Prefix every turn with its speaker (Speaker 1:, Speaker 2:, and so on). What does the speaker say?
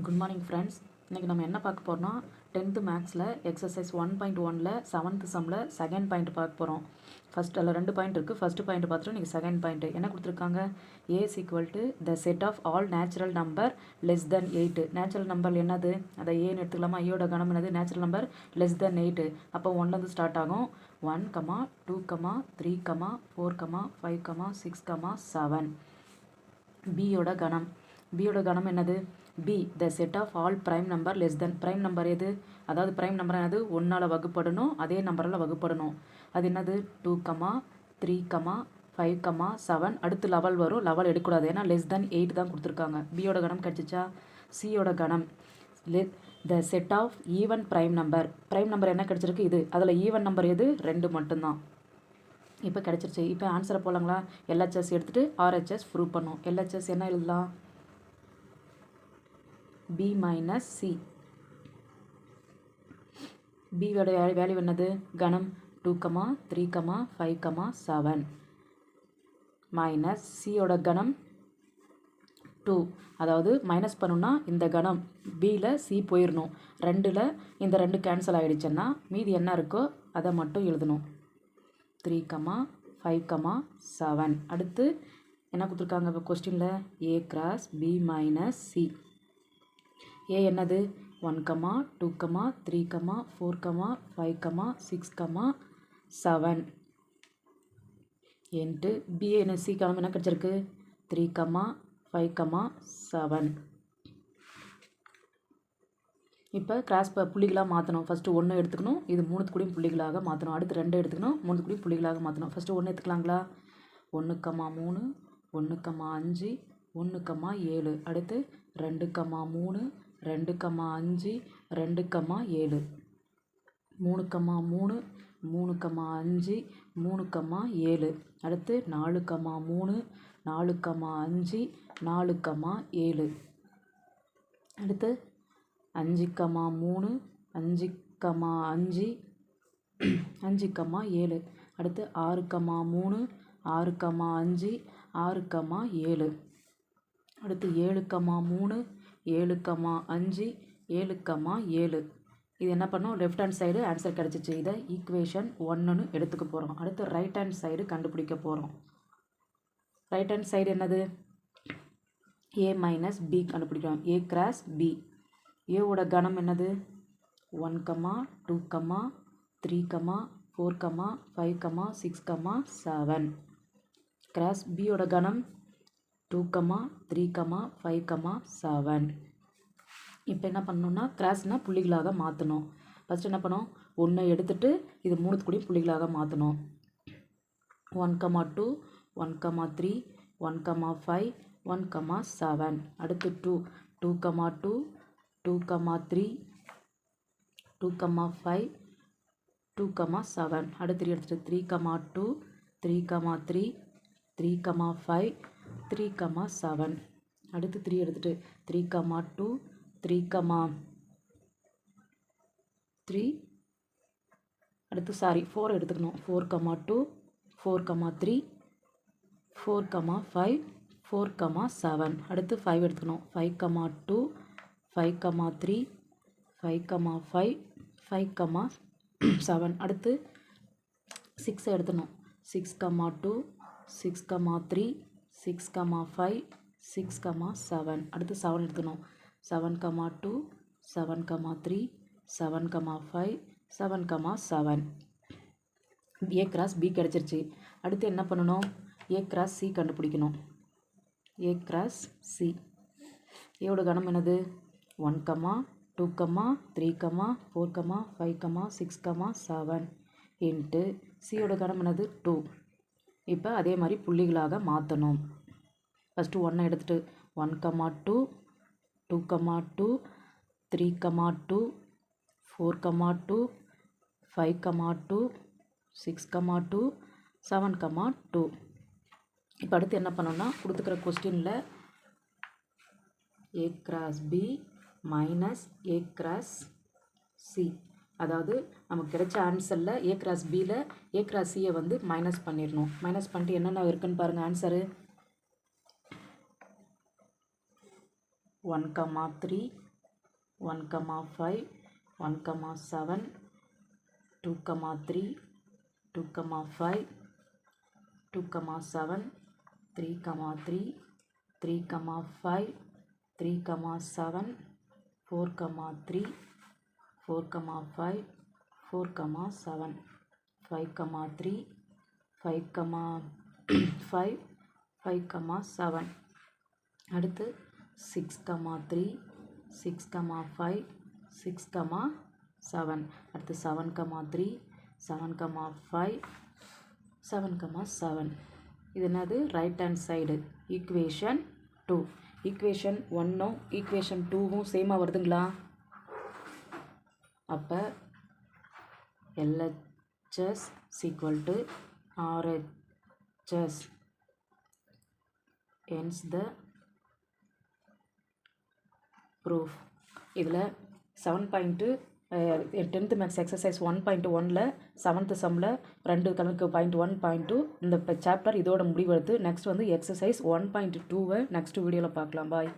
Speaker 1: Good morning friends. இன்றைக்கி நம்ம என்ன பார்க்க போகிறோம்னா 10th மேக்ஸில் எக்ஸசைஸ் 1.1ல் 7th சம்மில் செகண்ட் பாயிண்ட் பார்க்க போகிறோம். ஃபஸ்ட் அதில் 2 பாயிண்ட் இருக்குது. ஃபஸ்ட்டு பாயிண்ட் பார்த்துட்டு நீங்கள் செகண்ட் பாயிண்ட்டு என்ன கொடுத்துருக்காங்க, A is equal to the set of all natural number less than 8. Natural number என்னது, அதை ஏன்னு எடுத்துக்கலாமா? ஐயோட கணம் என்னது, நேச்சுரல் நம்பர் லெஸ் தென் 8. அப்போ 1லேருந்து ஸ்டார்ட் ஆகும். 1, 2, 3, 4, 5, 6, 7. பியோட கணம் என்னது, B the set of all prime number less than. Prime number எது, அதாவது ப்ரைம் நம்பர் என்னது, 1ஆல் வகுப்படணும், அதே நம்பரால் வகுப்படணும். அது என்னது 2, 3, 5, 7. அடுத்து லெவல் வரும், லெவல் எடுக்கக்கூடாது, ஏன்னா லெஸ் தென் 8 தான் கொடுத்துருக்காங்க. பியோட கணம் கிடச்சிச்சா? சியோட கணம் the set of even prime number. Prime number என்ன கிடச்சிருக்கு, இது. அதில் ஈவன் நம்பர் எது, 2 மட்டும்தான். இப்போ கிடச்சிருச்சு. இப்போ ஆன்சரை போகலாங்களா? எல்ஹெச்எஸ் எடுத்துகிட்டு ஆர்ஹெச்எஸ் ப்ரூவ் பண்ணும். எல்ஹெச்எஸ் என்ன எழுதலாம், b minus c. b வோட வேல்யூ என்னது, கணம் 2, 3, 5, 7 மைனஸ் சியோட கணம் 2. அதாவது மைனஸ் பண்ணுன்னா இந்த கணம் பியில் சி போயிடணும். 2ல் இந்த 2 கேன்சல் ஆகிடுச்சுன்னா மீதி என்ன இருக்கோ அதை மட்டும் எழுதணும். 3, 5, 7. அடுத்து என்ன கொடுத்துருக்காங்க இப்போ கொஸ்டினில், a cross b minus C. A என்னது 1, 2, 3, 4, 5, 6, 7 இன்ட்டு பி என்ன சி கணம் என்ன கிடச்சிருக்கு 3, 5, 7. இப்போ கிராஸ் புள்ளிகளாக மாற்றணும். ஃபஸ்ட்டு 1 எடுத்துக்கணும், இது 3 கூடியும் புள்ளிகளாக மாற்றணும். அடுத்து 2 எடுத்துக்கணும், 3 கூடியும் புள்ளிகளாக மாற்றணும். ஃபஸ்ட்டு 1 எடுத்துக்கலாங்களா, 1, 3, 1, 5, 1, 7. அடுத்து 2, 3, 2, 5, 2, 7. 3, 3, 3, 5, 3, 7. அடுத்து 4, 3, 4, 5, 4, 7. அடுத்து 5, 3, 5, 5, 5, 7. அடுத்து 6, 3, 6, 5, 6, 7. அடுத்து 7, 3, 7, 5, 7, 7. இது என்ன பண்ணோம், லெஃப்ட் ஹேண்ட் சைடு ஆன்சர் கிடச்சிச்சு. இதை ஈக்குவேஷன் 1ன்னு எடுத்துக்க போகிறோம். அடுத்து ரைட் ஹேண்ட் சைடு கண்டுபிடிக்க போகிறோம். ரைட் ஹேண்ட் சைடு என்னது, ஏ மைனஸ் பி கண்டுபிடிக்கிறோம். A cross B. ஏவோட கணம் என்னது 1, 2, 3, 4, 5, 6, 7. கிராஸ் பியோட கணம் 2, 3, 5, 7. இப்போ என்ன பண்ணணும்னா, கிராஸ்னால் புள்ளிகளாக மாற்றணும். ஃபஸ்ட்டு என்ன பண்ணோம், 1 எடுத்துகிட்டு இது 3 கூடிய புள்ளிகளாக மாற்றணும். 1, 2, 1, 3, 1, 5, 1, 7. அடுத்து 2, 2, 2, 2, 3, 2, 5, 2, 7. அடுத்து 3 எடுத்துகிட்டு 3, 2, 3, 3, 3, 5, 3, 7. அடுத்து 3 எடுத்துகிட்டு 3, 2, 3, 3. அடுத்து 4 எடுத்துக்கணும். 4, 2, 4, 3, 4, 5, 4, 7. அடுத்து 5 எடுத்துக்கணும். 5, 2, 5, 3, 5, 5, 5, 7. அடுத்து 6 எடுத்துக்கணும். 6, 2, 6, 3, 6, 5, 6, 7. அடுத்து 7 எடுத்துக்கணும். 7, 2, 7, 3, 7, 5, 7, 7. ஏ கிராஸ் பி கிடச்சிருச்சு. அடுத்து என்ன பண்ணணும், ஏ கிராஸ் சி கண்டுபிடிக்கணும். ஏ கிராஸ் சி. ஏவோட கணம் என்னது 1, 2, 3, 4, 5, 6, 7 இன்ட்டு சியோட கணம் என்னது 2. இப்போ அதே மாதிரி புள்ளிகளாக மாற்றணும். ஃபஸ்ட்டு 1 எடுத்துகிட்டு 1, 2, 2, 2, 3, 2, 4, 2, 5, 2, 6, 2, 7, 2. இப்போ அடுத்து என்ன பண்ணோம்னா, கொடுத்துக்கிற கொஸ்டினில் A cross B minus A cross C. அதாவது நமக்கு கிடைச்ச ஆன்சரில் ஏ கிராஸ் பியில் ஏ கிராஸ் சியை வந்து மைனஸ் பண்ணிடணும். மைனஸ் பண்ணிட்டு என்னென்ன இருக்குன்னு பாருங்கள் ஆன்சரு. 1, 3, 1,5 1,7 2,3 2,5 2,7 3,3 3,5 3,7 4,3 4,5 4,7 5,3 5,5 5,7 அடுத்து 6,3 6,5 6,7 அடுத்து 7,3 7,5 7,7 இது என்னது right hand side equation 2 equation 1ம் ஈக்குவேஷன் 2வும் சேமாக வருதுங்களா அப்போ LHS equal to RHS hence the proof இதில் 10th மேக்ஸ் எக்ஸசைஸ் 1.1ல் 7th சம்மில் 2 கணக்கு .1 .2 இந்த சாப்டர் இதோட முடிவெடுத்து நெக்ஸ்ட் வந்து எக்ஸசைஸ் 1.2வை நெக்ஸ்ட் வீடியோவில் பார்க்கலாம் பாய்